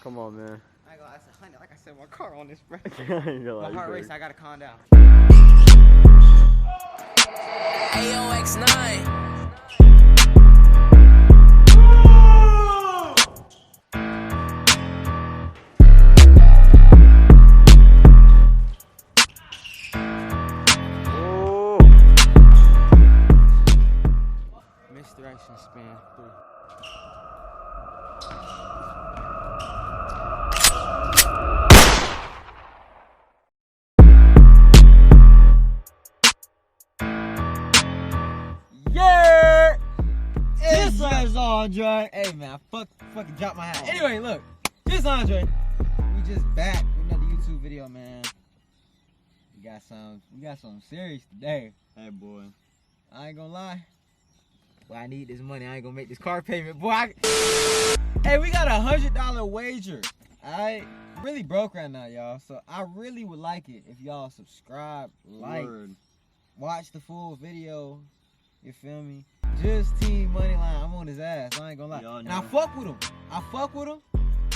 Come on, man. I ain't gonna lie, that's 100. Like I said, my car on this, bro. My heart race, I gotta calm down. AOX9. Misdirection span 3. Yeah! Hey, JussAndree. Hey man, I fucking dropped my hat. Anyway, look, JussAndree. We just back with another YouTube video, man. We got something serious today. Hey, boy. I ain't gonna lie. Boy, I need this money. I ain't gonna make this car payment, boy. Hey, we got a $100 wager. Alright, really broke right now, y'all. So I really would like it if y'all subscribe, like, watch the full video. You feel me? Just Team Moneyline. I'm on his ass. I ain't gonna lie. And I fuck with him.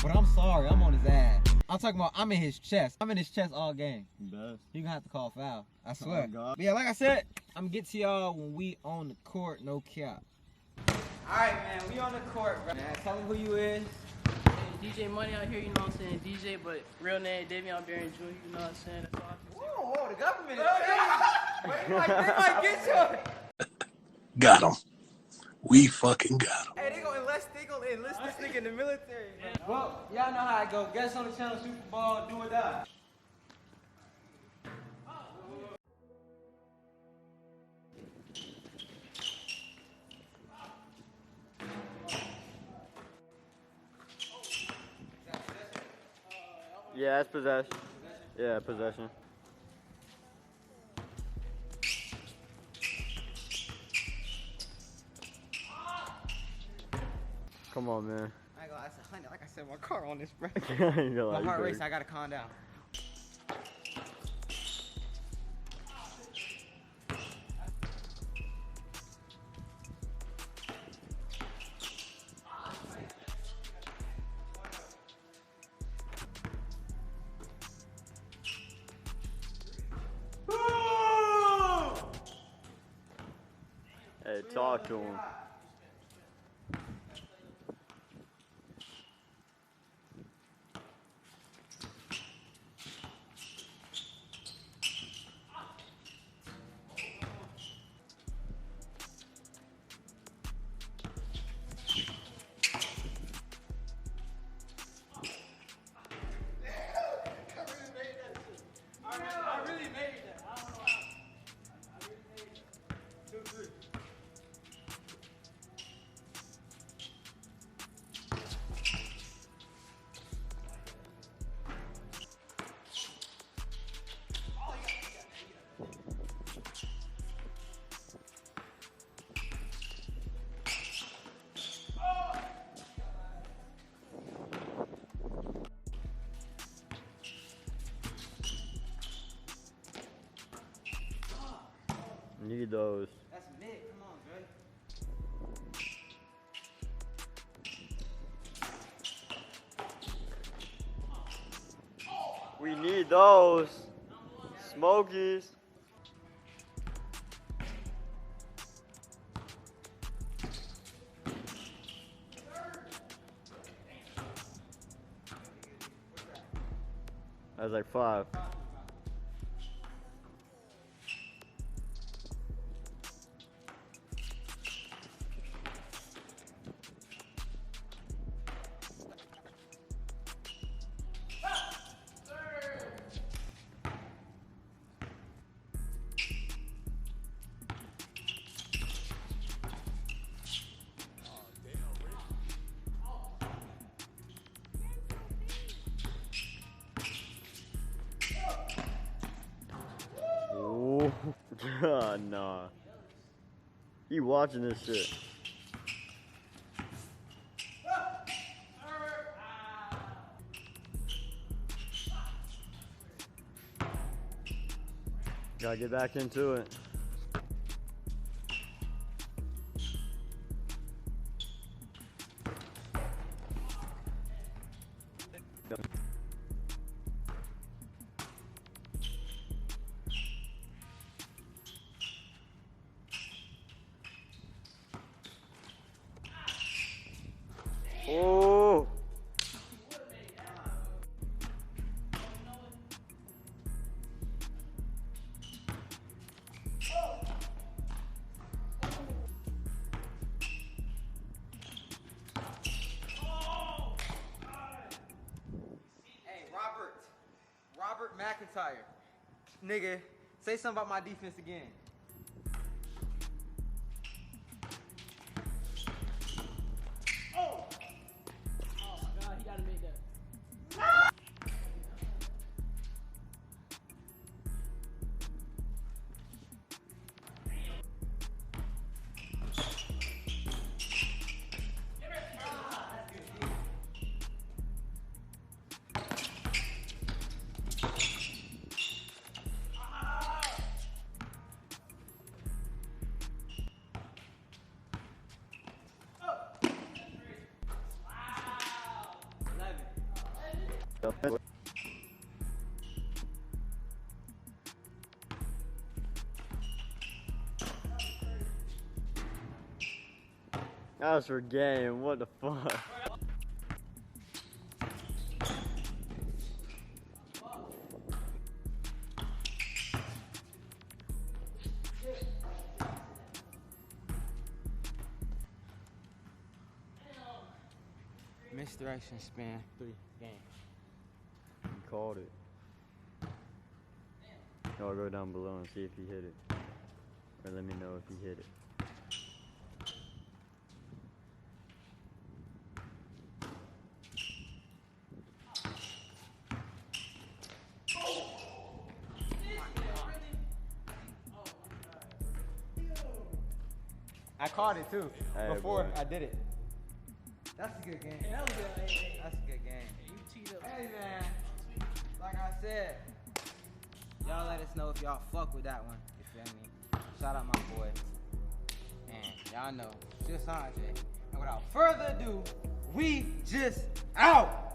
But I'm sorry. I'm on his ass. I'm talking about I'm in his chest. I'm in his chest all game. He gonna have to call foul. I swear. Oh, God. But yeah, like I said, I'm gonna get to y'all when we on the court. No cap. Alright, man. We on the court, bro. Man, tell them who you is. DJ Money out here, you know what I'm saying? DJ, but real name Davion Barron Jr., you know what I'm saying? That's all I can say. Whoa, the government is crazy. They might get you. Got him. We fucking got him. Hey, they gonna enlist this nigga in the military, man. Well, y'all know how I go. Guess on the channel, Super Bowl, do or die. Yeah, that's possession. Yeah, possession. Come on, man. I ain't gonna lie, that's 100. Like I said, my car on this, bro. My heart race, I gotta calm down. Hey, talk to him. Need those. That's mid. Come on, Dre. We need those. Smokies. That's like 5. Nah. You watching this shit. Gotta get back into it. Oh. Hey, Robert McIntyre. Nigga, say something about my defense again. Oh my God, he gotta make that. That was for game. What the fuck? Misdirection span 3 games. You called it. Y'all go down below and see if he hit it. Or let me know if he hit it. I caught it too. Hey, before boy. I did it. That's a good game. That was good. Hey, That's a good game. you cheat up. Hey man, like I said, y'all let us know if y'all fuck with that one. You feel me? Shout out my boy. And y'all know, JussAndree. And without further ado, we just out.